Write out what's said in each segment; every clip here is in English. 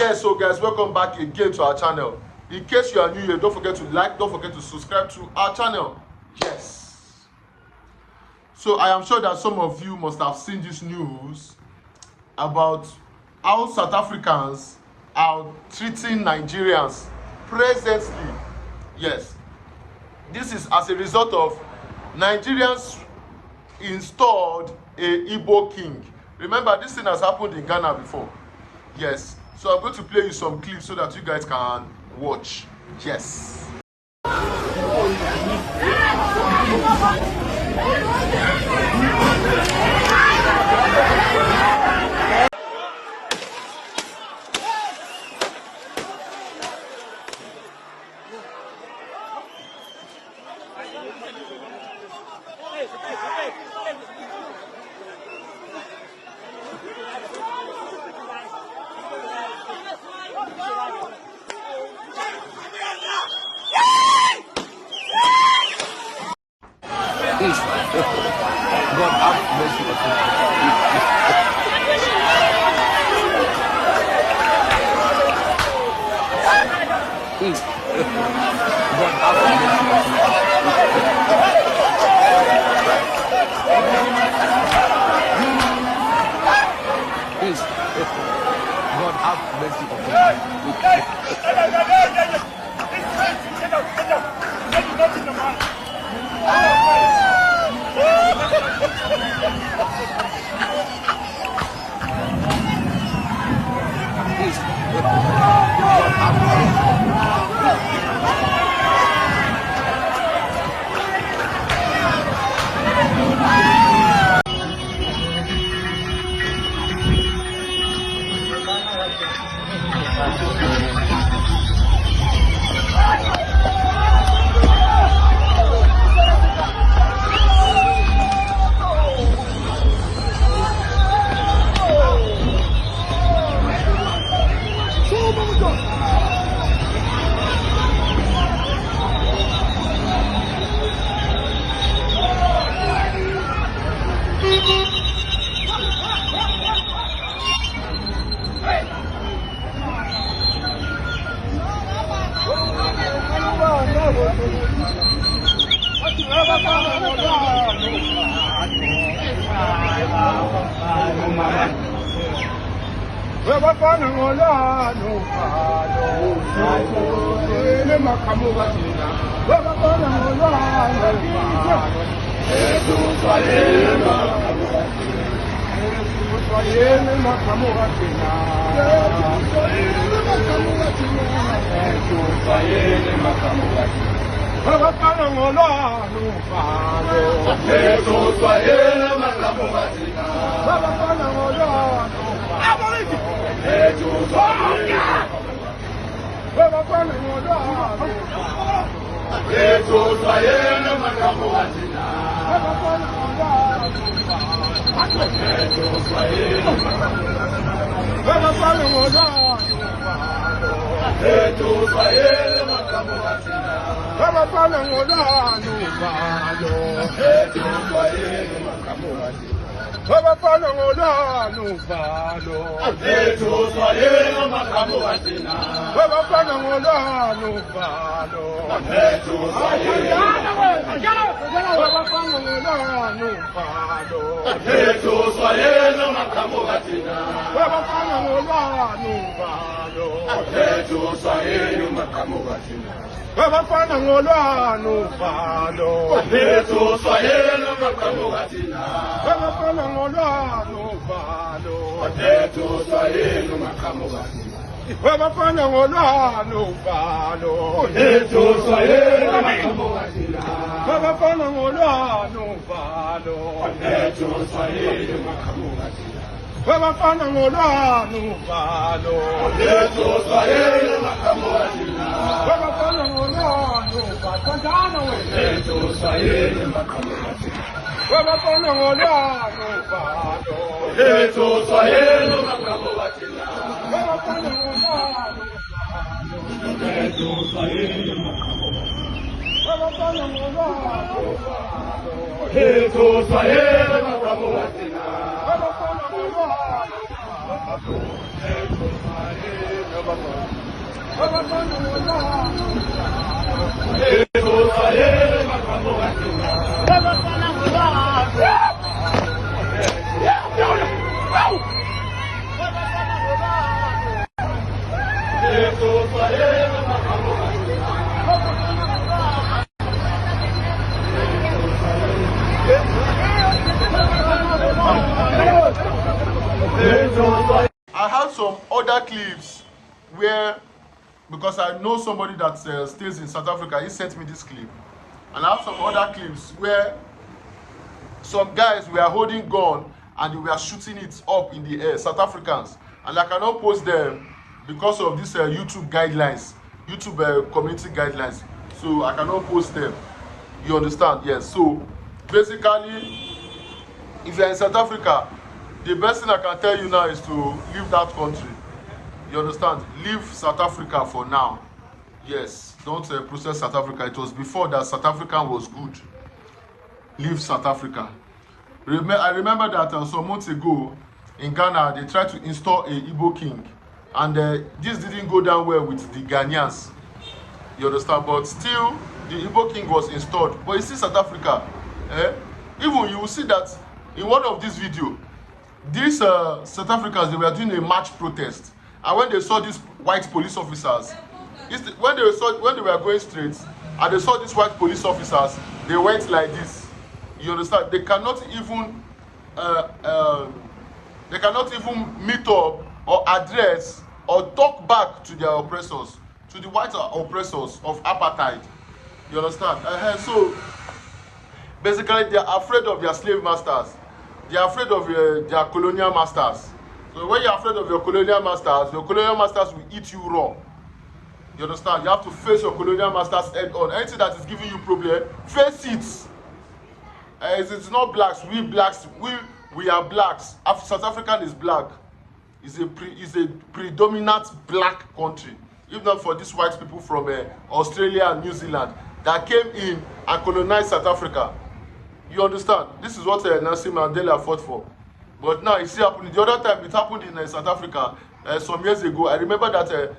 Yes, so guys, welcome back again to our channel. In case you are new here, don't forget to like, don't forget to subscribe to our channel. Yes. So I am sure that some of you must have seen this news about how South Africans are treating Nigerians presently. Yes. This is as a result of Nigerians installed a Igbo King. Remember, this thing has happened in Ghana before. Yes. So I'm going to play you some clips so that you guys can watch. Yes. God have mercy upon God have mercy I have some other clips where, because I know somebody that stays in South Africa, he sent me this clip. And I have some other clips where some guys were holding gun and they were shooting it up in the air, South Africans. And I cannot post them because of this YouTube guidelines, YouTube community guidelines. So I cannot post them. You understand? Yes. So basically, if you're in South Africa, the best thing I can tell you now is to leave that country. You understand? Leave South Africa for now. Yes, don't process South Africa. It was before that South Africa was good. Leave South Africa. I remember that some months ago in Ghana, they tried to install a Igbo King. And this didn't go down well with the Ghanaians. You understand? But still, the Igbo King was installed. But you see South Africa, even you will see that in one of these videos, these South Africans, they were doing a march protest, and when they saw these white police officers, when they were going straight and they saw these white police officers, they went like this. You understand? They cannot even meet up or address or talk back to their oppressors, to the white oppressors of apartheid. You understand? So basically, they are afraid of their slave masters. They are afraid of their colonial masters. So when you are afraid of your colonial masters will eat you raw. You understand? You have to face your colonial masters head on. Anything that is giving you problem, face it. It's not blacks. We are blacks. South Africa is black. It's a predominant black country. If not for these white people from Australia and New Zealand that came in and colonized South Africa. You understand? This is what Nelson Mandela fought for. But now it's happening. The other time it happened in South Africa some years ago. I remember that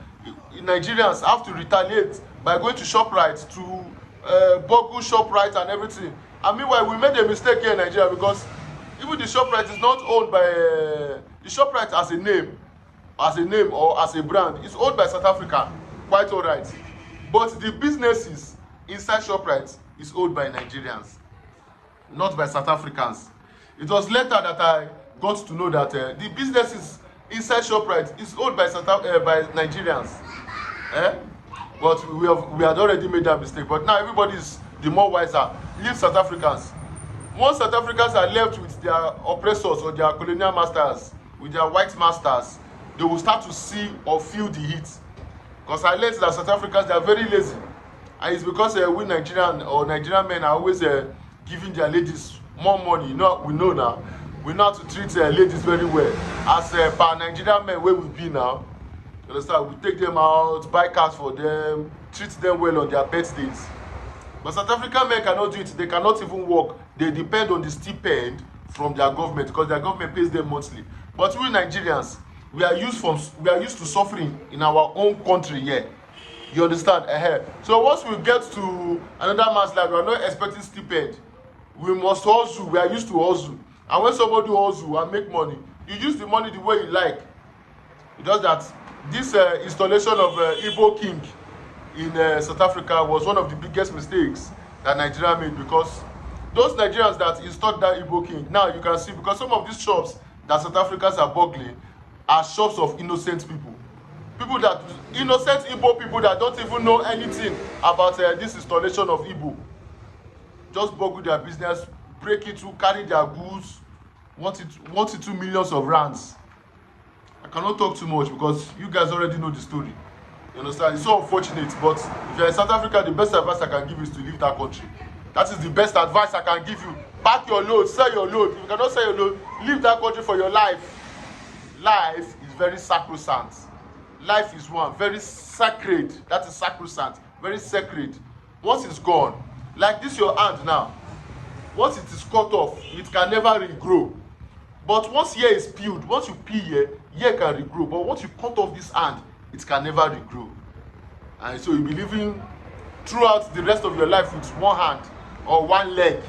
Nigerians have to retaliate by going to ShopRite to Bogu ShopRite and everything. And meanwhile, we made a mistake here in Nigeria because even the ShopRite is not owned by the ShopRite as a name or as a brand. It's owned by South Africa. Quite all right. But the businesses inside ShopRite is owned by Nigerians, not by South Africans. It was later that I got to know that the businesses inside ShopRite is owned by by Nigerians. But we had already made that mistake. But now everybody is the more wiser. Leave South Africans. Once South Africans are left with their oppressors or their colonial masters, with their white masters, they will start to see or feel the heat. Because I learned that South Africans, they are very lazy. And it's because we Nigerian men are always giving their ladies more money. You know, we know now. We know how to treat ladies very well. As per Nigerian men where we be now, you understand? We take them out, buy cars for them, treat them well on their birthdays. But South African men cannot do it. They cannot even work. They depend on the stipend from their government because their government pays them monthly. But we Nigerians, we are used to suffering in our own country here. You understand? So once we get to another man's life, we are not expecting stipend. We must hustle. We are used to hustle. And when somebody hustle and make money, you use the money the way you like. It does that. This installation of Igbo King in South Africa was one of the biggest mistakes that Nigeria made, because those Nigerians that installed that Igbo King, now you can see, because some of these shops that South Africans are burgling are shops of innocent people. Innocent Igbo people that don't even know anything about this installation of Igbo. Just burgle their business, break it to carry their goods, 1 to 2 million of rands. I cannot talk too much because you guys already know the story. You understand? It's so unfortunate, but if you're in South Africa, the best advice I can give is to leave that country. That is the best advice I can give you. Pack your load, sell your load. If you cannot sell your load, leave that country for your life. Life is very sacrosanct. Life is one, very sacred. That is sacrosanct, very sacred. Once it's gone, like this your hand now, once it is cut off, it can never regrow. But once hair is peeled, once you peel hair can regrow. But once you cut off this hand, it can never regrow. And so you'll be living throughout the rest of your life with one hand or one leg.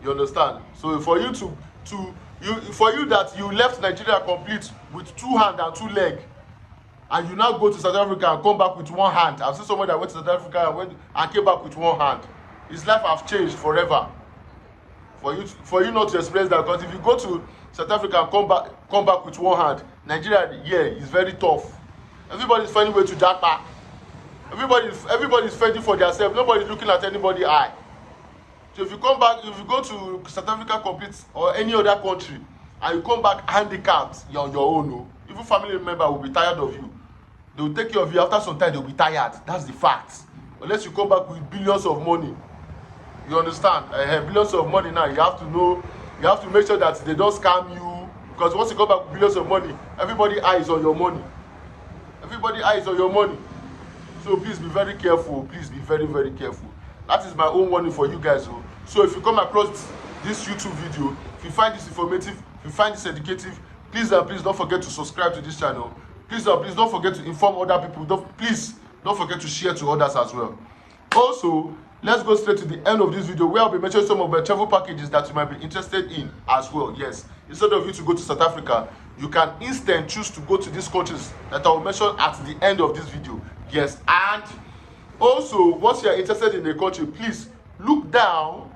You understand? So for you for you that you left Nigeria complete with 2 hands and 2 legs, and you now go to South Africa and come back with 1 hand. I've seen someone that went to South Africa and came back with 1 hand. His life have changed forever. For you not to experience that, because if you go to South Africa and come back with 1 hand, Nigeria, yeah, is very tough. Everybody's finding way to japa. Everybody's fighting for themselves. Nobody's looking at anybody's eye. So if you come back, if you go to South Africa complete or any other country, and you come back handicapped, you're on your own. No? Even family member will be tired of you. They will take care of you. After some time, they will be tired. That's the fact. Unless you come back with billions of money. You understand? Billions of money now. You have to know. You have to make sure that they don't scam you. Because once you come back with billions of money, everybody eyes on your money. Everybody eyes on your money. So please be very careful. Please be very, very careful. That is my own warning for you guys. So if you come across this YouTube video, if you find this informative, if you find this educative, please and please don't forget to subscribe to this channel. Please and please don't forget to inform other people. Please don't forget to share to others as well. Also, let's go straight to the end of this video, where I'll be mentioning some of my travel packages that you might be interested in as well. Yes, instead of you to go to South Africa, you can instead choose to go to these countries that I will mention at the end of this video. Yes, and also once you are interested in a country, please look down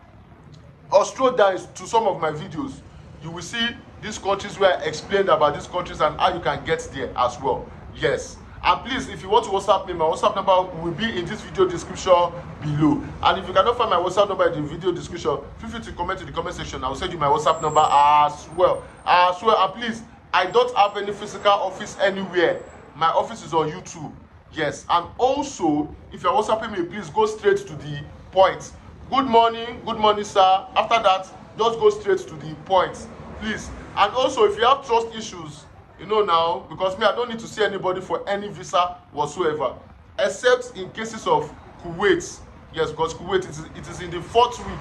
or scroll down to some of my videos. You will see these countries where I explained about these countries and how you can get there as well. Yes, and please, if you want to WhatsApp me, my WhatsApp number will be in this video description below. And if you cannot find my WhatsApp number in the video description, feel free to comment in the comment section. I will send you my WhatsApp number as well. And please, I don't have any physical office anywhere. My office is on YouTube. Yes, and also, if you're WhatsApping me, please go straight to the point. Good morning, sir. After that, just go straight to the point, please. And also, if you have trust issues, you know now, because me, I don't need to see anybody for any visa whatsoever, except in cases of Kuwait. Yes, because Kuwait, it is in the 4th week,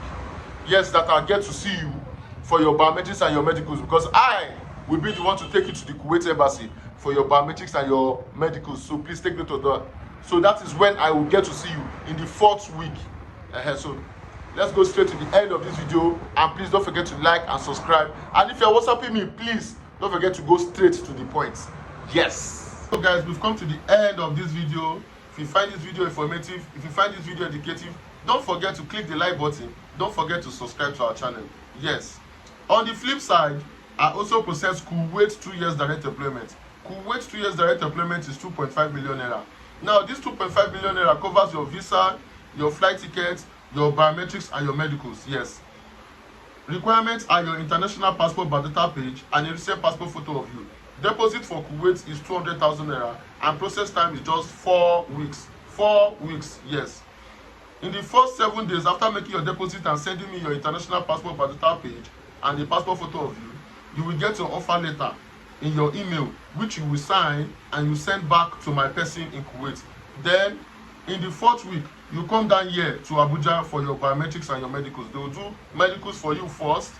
yes, that I'll get to see you for your biometrics and your medicals, because I will be the one to take you to the Kuwait embassy for your biometrics and your medicals. So please take note of that. So that is when I will get to see you, in the 4th week. So let's go straight to the end of this video, and please don't forget to like and subscribe. And if you're WhatsApping me, please don't forget to go straight to the point. Yes. So guys, we've come to the end of this video. If you find this video informative, if you find this video educative, don't forget to click the like button. Don't forget to subscribe to our channel. Yes. On the flip side, I also process Kuwait 2 years direct employment. Kuwait 2 years direct employment is 2.5 million naira. Now, this 2.5 million naira covers your visa, your flight tickets, your biometrics, and your medicals. Yes. Requirements are your international passport biodata page and a recent passport photo of you. Deposit for Kuwait is 200,000 naira, and process time is just 4 weeks. 4 weeks, yes. In the first 7 days after making your deposit and sending me your international passport biodata page and the passport photo of you, you will get your offer letter in your email, which you will sign and you send back to my person in Kuwait. Then, in the 4th week, you come down here to Abuja for your biometrics and your medicals. They will do medicals for you first,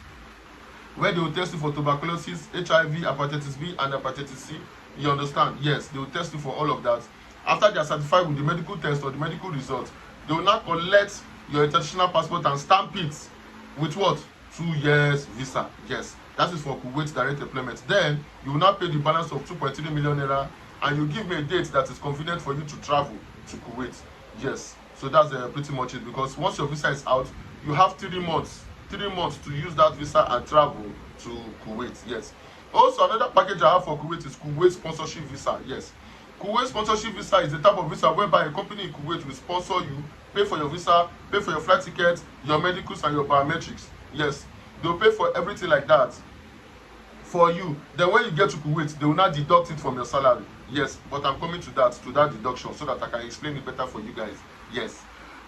where they will test you for tuberculosis, HIV, hepatitis B, and hepatitis C. You understand? Yes, they will test you for all of that. After they are satisfied with the medical test or the medical results, they will now collect your international passport and stamp it with what? 2 years visa. Yes, that is for Kuwait direct employment. Then you will now pay the balance of 2.3 million naira, and you give me a date that is convenient for you to travel to Kuwait. Yes, so that's pretty much it, because once your visa is out, you have 3 months to use that visa and travel to Kuwait. Yes. Also, another package I have for Kuwait is Kuwait sponsorship visa. Yes, Kuwait sponsorship visa is the type of visa whereby a company in Kuwait will sponsor you, pay for your visa, pay for your flight ticket, your medicals, and your biometrics. Yes, they'll pay for everything like that for you. Then when you get to Kuwait, they will not deduct it from your salary. Yes, but I'm coming to that deduction so that I can explain it better for you guys. Yes,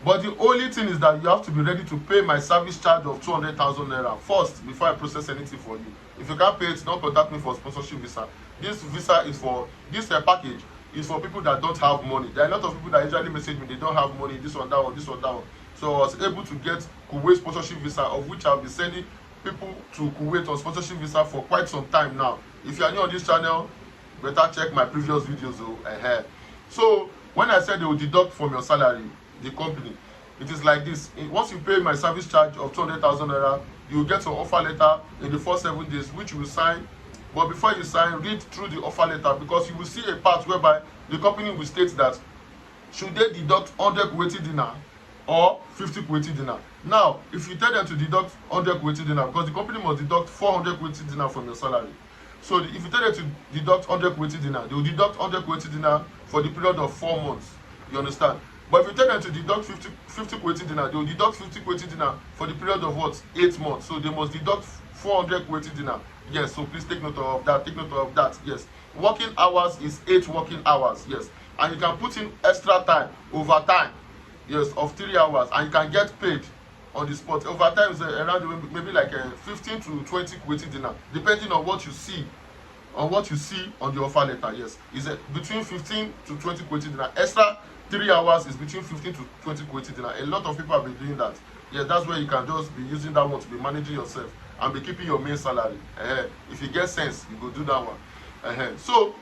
but the only thing is that you have to be ready to pay my service charge of 200,000 naira first before I process anything for you. If you can't pay it, don't contact me for sponsorship visa. This visa is for this package is for people that don't have money. There are a lot of people that usually message me, they don't have money, this one, that one, this one, that one. So I was able to get Kuwait sponsorship visa, of which I'll be sending people to Kuwait on sponsorship visa for quite some time now. If you are new on this channel, better check my previous videos. So when I said they will deduct from your salary, the company, it is like this. Once you pay my service charge of 200,000 naira, you will get an offer letter in the first 7 days, which you will sign. But before you sign, read through the offer letter, because you will see a part whereby the company will state that should they deduct 100 Kuwaiti dinar or 50 Kuwaiti dinar. Now, if you tell them to deduct 100 Kuwaiti dinar, because the company must deduct 400 Kuwaiti dinar from your salary. So if you tell them to deduct 100 Kuwaiti dinar, they will deduct 100 Kuwaiti dinar for the period of 4 months. You understand? But if you tell them to deduct 50 Kuwaiti dinar, they will deduct 50 Kuwaiti dinar for the period of what? 8 months. So they must deduct 400 Kuwaiti dinar. Yes, so please take note of that. Take note of that. Yes. Working hours is 8 working hours. Yes. And you can put in extra time, overtime, yes, of 3 hours, and you can get paid on the spot. Overtime is around maybe like 15 to 20 Kuwaiti dinar, depending on what you see. On what you see on the offer letter. Yes, is between 15 to 20 Kuwaiti dinar. Extra 3 hours is between 15 to 20 Kuwaiti dinar. A lot of people have been doing that. Yeah, that's where you can just be using that one to be managing yourself and be keeping your main salary. If you get sense, you go do that one. So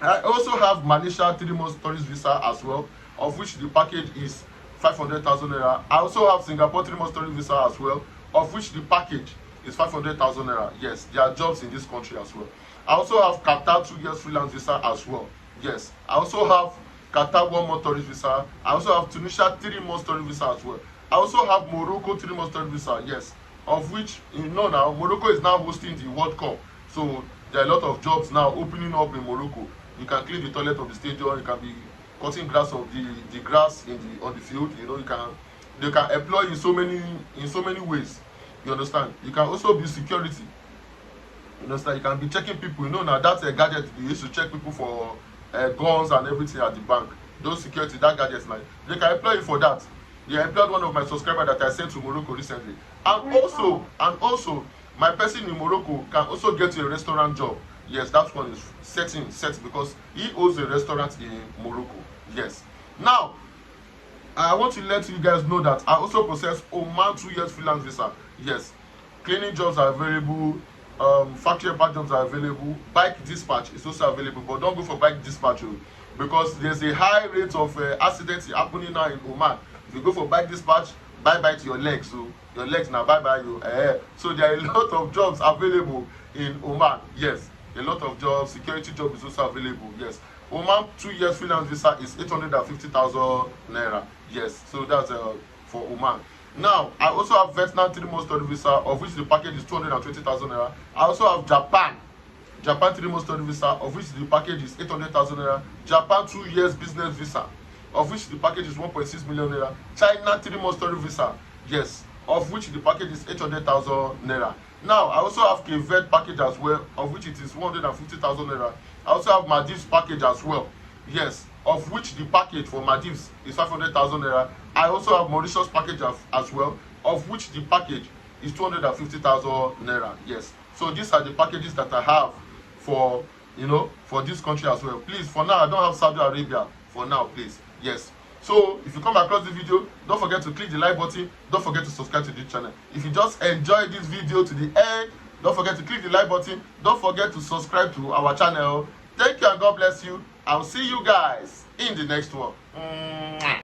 I also have Malaysia 3 months tourist visa as well, of which the package is 500,000 naira. I also have Singapore 3 months tourist visa as well, of which the package is 500,000 naira. Yes, there are jobs in this country as well. I also have Qatar 2 years freelance visa as well. Yes, I also have Qatar 1 month tourist visa. I also have Tunisia 3 months tourist visa as well. I also have Morocco 3 months tourist visa. Yes, of which you know now Morocco is now hosting the World Cup, so there are a lot of jobs now opening up in Morocco. You can clean the toilet of the stadium. You can be cutting grass of the grass on the field. You know, they can employ you in so many ways. You understand? You can also be security. You understand? You can be checking people. You know now that's a gadget they used to check people for guns and everything at the bank. Those security, that gadgets like they can employ you for that. They employed one of my subscribers that I sent to Morocco recently, and also my person in Morocco can also get you a restaurant job. Yes, that one is set because he owns a restaurant in Morocco. Yes. Now, I want to let you guys know that I also possess Oman 2 years freelance visa. Yes, cleaning jobs are available. Factory and pack jobs are available. Bike dispatch is also available, but don't go for bike dispatch because there's a high rate of accidents happening now in Oman. If you go for bike dispatch, bye bye to your legs. So your legs now bye bye you. So there are a lot of jobs available in Oman. Yes, a lot of jobs. Security job is also available. Yes, Oman 2 years freelance visa is 850,000 naira. Yes, so that's for Oman. Now, I also have Vietnam 3 months study visa, of which the package is 220,000 naira. I also have Japan 3 months study visa, of which the package is 800,000 naira. Japan 2 years business visa, of which the package is 1.6 million naira. China 3 months study visa, yes, of which the package is 800,000 naira. Now, I also have VERDE package as well, of which it is 150,000 naira. I also have Maldives package as well, yes, of which the package for Maldives is 500,000 naira. I also have Mauritius package as well, of which the package is 250,000 naira. Yes, so these are the packages that I have for for this country as well. Please, for now I don't have Saudi Arabia for now, please. Yes, so if you come across the video, don't forget to click the like button. Don't forget to subscribe to this channel. If you just enjoyed this video to the end, don't forget to click the like button. Don't forget to subscribe to our channel. Thank you and God bless you. I'll see you guys in the next one.